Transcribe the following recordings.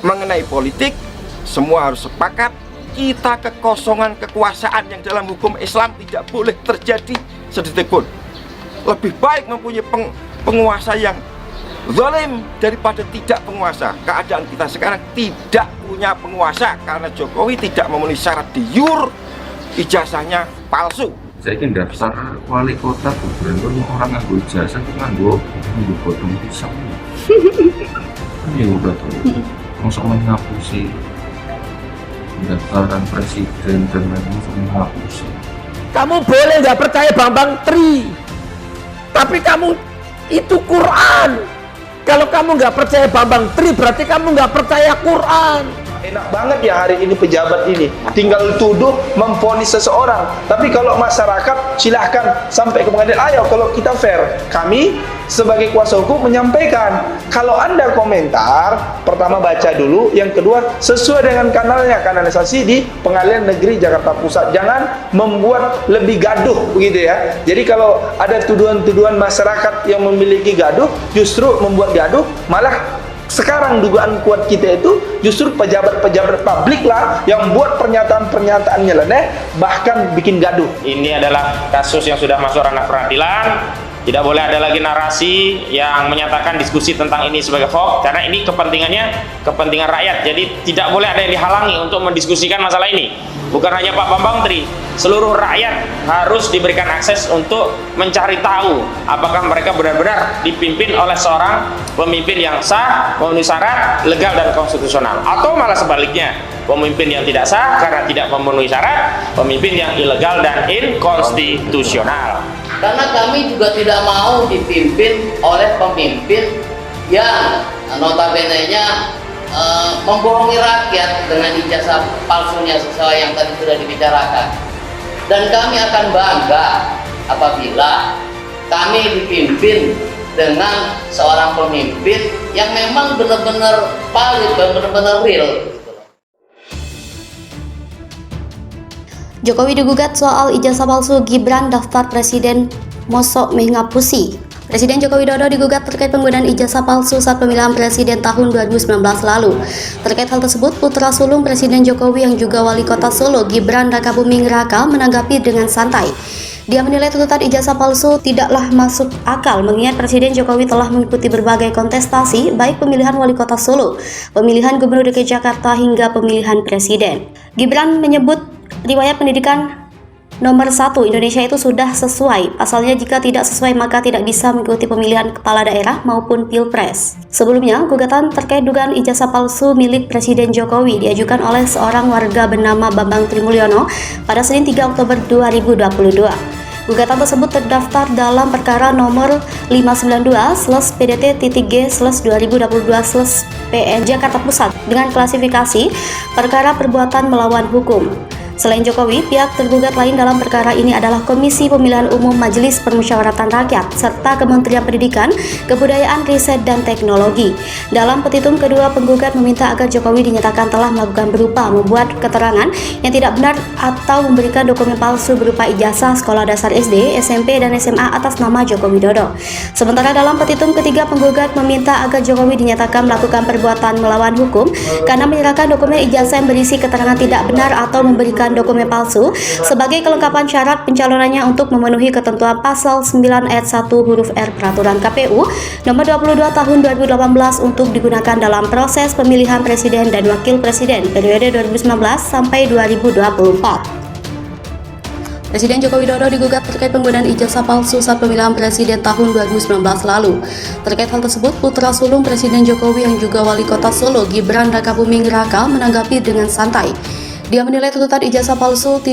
mengenai politik, semua harus sepakat. Kita kekosongan kekuasaan yang dalam hukum Islam tidak boleh terjadi sedetik pun. Lebih baik mempunyai penguasa yang zalim daripada tidak penguasa. Keadaan kita sekarang tidak punya penguasa karena Jokowi tidak memenuhi syarat di jur, ijazahnya palsu. Saya ingin daftar wali kota gubernur orang nganggo ijazah nganggo potong pisang. Ya udah tuh, langsung mengapusi pendaftaran presiden dan langsung mengapusi. Kamu boleh nggak percaya Bambang Tri, tapi kamu itu Quran. Kalau kamu nggak percaya Bambang Tri, berarti kamu nggak percaya Quran. Enak banget ya hari ini pejabat ini tinggal tuduh memvonis seseorang, tapi kalau masyarakat silahkan sampai ke pengadilan. Ayo, kalau kita fair, kami sebagai kuasa hukum menyampaikan, kalau Anda komentar, pertama baca dulu, yang kedua sesuai dengan kanalnya, kanalisasi di Pengadilan Negeri Jakarta Pusat. Jangan membuat lebih gaduh begitu ya. Jadi kalau ada tuduhan-tuduhan masyarakat yang memiliki gaduh, justru membuat gaduh, malah sekarang dugaan kuat kita itu justru pejabat-pejabat publik lah yang buat pernyataan-pernyataan nyeleneh, bahkan bikin gaduh. Ini adalah kasus yang sudah masuk ranah peradilan. Tidak boleh ada lagi narasi yang menyatakan diskusi tentang ini sebagai hoax, karena ini kepentingan rakyat. Jadi tidak boleh ada yang dihalangi untuk mendiskusikan masalah ini. Bukan hanya Pak Bambang Tri, seluruh rakyat harus diberikan akses untuk mencari tahu apakah mereka benar-benar dipimpin oleh seorang pemimpin yang sah, memenuhi syarat, legal dan konstitusional, atau malah sebaliknya, pemimpin yang tidak sah karena tidak memenuhi syarat, pemimpin yang ilegal dan inkonstitusional. Karena kami juga tidak mau dipimpin oleh pemimpin yang notabene-nya membohongi rakyat dengan ijazah palsunya sesuai yang tadi sudah dibicarakan. Dan kami akan bangga apabila kami dipimpin dengan seorang pemimpin yang memang benar-benar valid, benar-benar real. Jokowi digugat soal ijazah palsu Gibran daftar presiden, mosok meh ngapusi. Presiden Joko Widodo digugat terkait penggunaan ijazah palsu saat pemilihan presiden tahun 2019 lalu. Terkait hal tersebut, putra sulung Presiden Jokowi yang juga wali kota Solo, Gibran Rakabuming Raka, menanggapi dengan santai. Dia menilai tuntutan ijazah palsu tidaklah masuk akal, mengingat Presiden Jokowi telah mengikuti berbagai kontestasi, baik pemilihan wali kota Solo, pemilihan gubernur DKI Jakarta, hingga pemilihan presiden. Gibran menyebut riwayat pendidikan nomor 1 Indonesia itu sudah sesuai. Pasalnya jika tidak sesuai maka tidak bisa mengikuti pemilihan kepala daerah maupun pilpres. Sebelumnya, gugatan terkait dugaan ijazah palsu milik Presiden Jokowi diajukan oleh seorang warga bernama Bambang Trimulyono pada Senin 3 Oktober 2022. Gugatan tersebut terdaftar dalam perkara nomor 592/PDT-G/2022/PN Jakarta Pusat dengan klasifikasi perkara perbuatan melawan hukum. Selain Jokowi, pihak tergugat lain dalam perkara ini adalah Komisi Pemilihan Umum Majelis Permusyawaratan Rakyat serta Kementerian Pendidikan, Kebudayaan, Riset, dan Teknologi. Dalam petitum kedua, penggugat meminta agar Jokowi dinyatakan telah melakukan berupa membuat keterangan yang tidak benar atau memberikan dokumen palsu berupa ijazah sekolah dasar SD, SMP, dan SMA atas nama Joko Widodo. Sementara dalam petitum ketiga, penggugat meminta agar Jokowi dinyatakan melakukan perbuatan melawan hukum karena menyerahkan dokumen ijazah yang berisi keterangan tidak benar atau memberikan dokumen palsu sebagai kelengkapan syarat pencalonannya untuk memenuhi ketentuan pasal 9 ayat 1 huruf R Peraturan KPU nomor 22 tahun 2018 untuk digunakan dalam proses pemilihan presiden dan wakil presiden periode 2019 sampai 2024. Presiden Joko Widodo digugat terkait penggunaan ijazah palsu saat pemilihan presiden tahun 2019 lalu. Terkait hal tersebut, putra sulung Presiden Jokowi yang juga wali kota Solo, Gibran Rakabuming Raka, menanggapi dengan santai. Dia menilai tuntutan ijazah palsu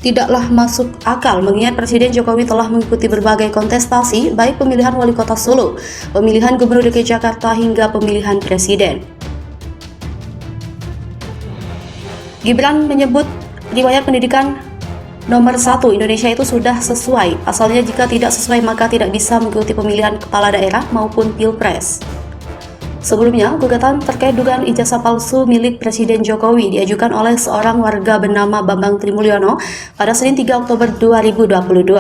tidaklah masuk akal, mengingat Presiden Jokowi telah mengikuti berbagai kontestasi, baik pemilihan wali kota Solo, pemilihan gubernur DKI Jakarta, hingga pemilihan presiden. Gibran menyebut riwayat pendidikan nomor 1 Indonesia itu sudah sesuai. Pasalnya jika tidak sesuai maka tidak bisa mengikuti pemilihan kepala daerah maupun pilpres. Sebelumnya, gugatan terkait dugaan ijazah palsu milik Presiden Jokowi diajukan oleh seorang warga bernama Bambang Trimulyono pada Senin 3 Oktober 2022.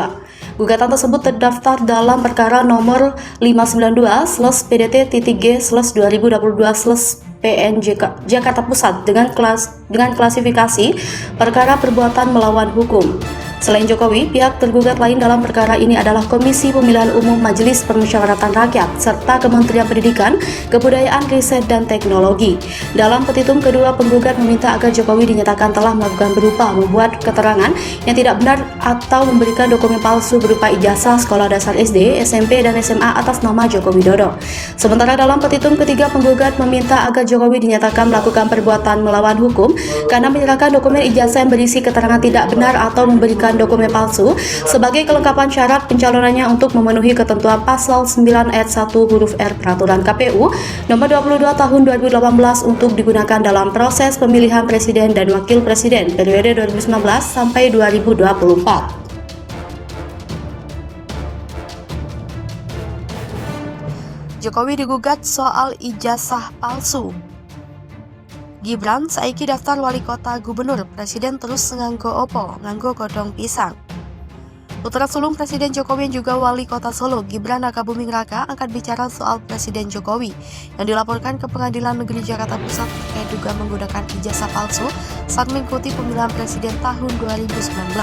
Gugatan tersebut terdaftar dalam perkara nomor 592/PDT-G/2022/PN PN Jakarta Pusat dengan klasifikasi perkara perbuatan melawan hukum. Selain Jokowi, pihak tergugat lain dalam perkara ini adalah Komisi Pemilihan Umum Majelis Permusyawaratan Rakyat serta Kementerian Pendidikan, Kebudayaan, Riset, dan Teknologi. Dalam petitum kedua, penggugat meminta agar Jokowi dinyatakan telah melakukan berupa membuat keterangan yang tidak benar atau memberikan dokumen palsu berupa ijazah sekolah dasar SD, SMP, dan SMA atas nama Joko Widodo. Sementara dalam petitum ketiga, penggugat meminta agar Jokowi dinyatakan melakukan perbuatan melawan hukum karena menyerahkan dokumen ijazah yang berisi keterangan tidak benar atau memberikan dokumen palsu sebagai kelengkapan syarat pencalonannya untuk memenuhi ketentuan pasal 9 ayat 1 huruf R Peraturan KPU nomor 22 tahun 2018 untuk digunakan dalam proses pemilihan presiden dan wakil presiden periode 2019 sampai 2024. Jokowi digugat soal ijazah palsu. Gibran saiki daftar wali kota gubernur, presiden terus nganggo opo, nganggo godong pisang. Putra sulung Presiden Jokowi yang juga wali kota Solo, Gibran Rakabuming Raka, angkat bicara soal Presiden Jokowi yang dilaporkan ke Pengadilan Negeri Jakarta Pusat terkait duga menggunakan ijazah palsu saat mengikuti pemilihan presiden tahun 2019.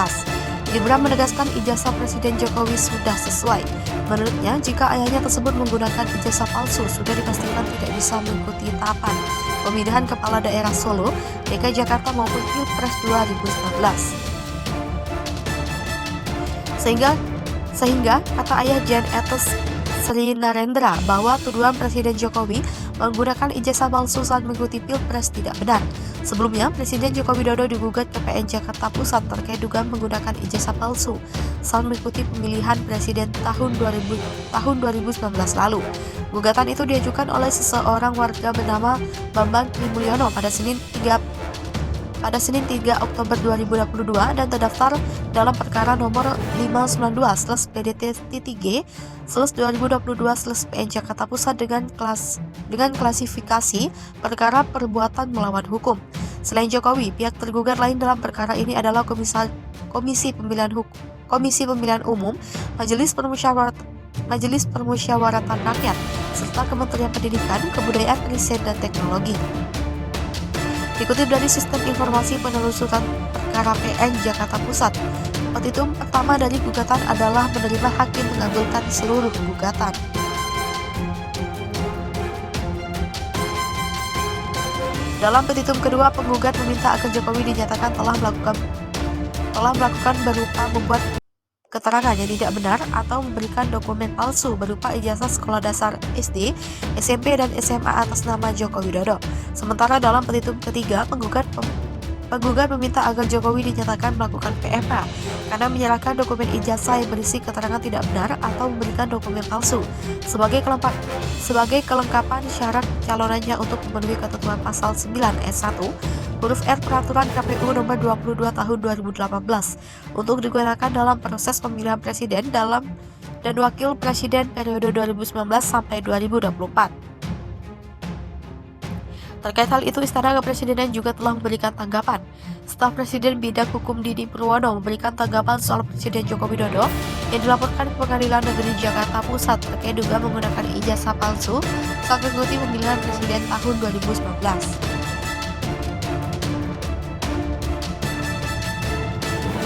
Gibran menegaskan ijazah Presiden Jokowi sudah sesuai. Menurutnya, jika ayahnya tersebut menggunakan ijazah palsu, sudah dipastikan tidak bisa mengikuti tahapan pemilihan kepala daerah Solo, DKI Jakarta maupun Pilpres 2019. Sehingga kata ayah Jan Etes Sri Narendra bahwa tuduhan Presiden Jokowi menggunakan ijazah palsu saat mengikuti Pilpres tidak benar. Sebelumnya, Presiden Joko Widodo digugat ke PN Jakarta Pusat terkait dugaan menggunakan ijazah palsu saat mengikuti pemilihan presiden tahun 2019 lalu. Gugatan itu diajukan oleh seseorang warga bernama Bambang Trimulyono pada Senin 3 Oktober 2022 dan terdaftar dalam perkara nomor 592/PDT-G/2022/PN Jakarta Pusat dengan klasifikasi perkara perbuatan melawan hukum. Selain Jokowi, pihak tergugat lain dalam perkara ini adalah Komisi Pemilihan Umum Majelis Permusyawaratan Rakyat serta Kementerian Pendidikan, Kebudayaan, Riset, dan Teknologi. Dikutip dari Sistem Informasi Penelusuran Perkara PN Jakarta Pusat, petitum pertama dari gugatan adalah menerima hakim mengabulkan seluruh gugatan. Dalam petitum kedua, penggugat meminta agar Jokowi dinyatakan telah melakukan berupa membuat keterangan yang tidak benar atau memberikan dokumen palsu berupa ijazah sekolah dasar SD, SMP, dan SMA atas nama Joko Widodo. Sementara dalam petitum ketiga, penggugat meminta agar Jokowi dinyatakan melakukan PMK karena menyerahkan dokumen ijazah yang berisi keterangan tidak benar atau memberikan dokumen palsu sebagai kelengkapan syarat calonannya untuk memenuhi ketentuan pasal 9 ayat 1 huruf R Peraturan KPU nomor 22 tahun 2018 untuk digunakan dalam proses pemilihan presiden dan wakil presiden periode 2019 sampai 2024. Terkait hal itu, Istana Kepresidenan juga telah memberikan tanggapan. Staf Presiden Bidang Hukum Didi Purwono memberikan tanggapan soal Presiden Joko Widodo yang dilaporkan ke Pengadilan Negeri Jakarta Pusat terkait dugaan menggunakan ijazah palsu saat mengikuti pemilihan presiden tahun 2019.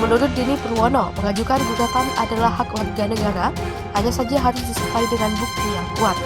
Menurut Didi Purwono, mengajukan gugatan adalah hak warga negara, hanya saja harus disertai dengan bukti yang kuat.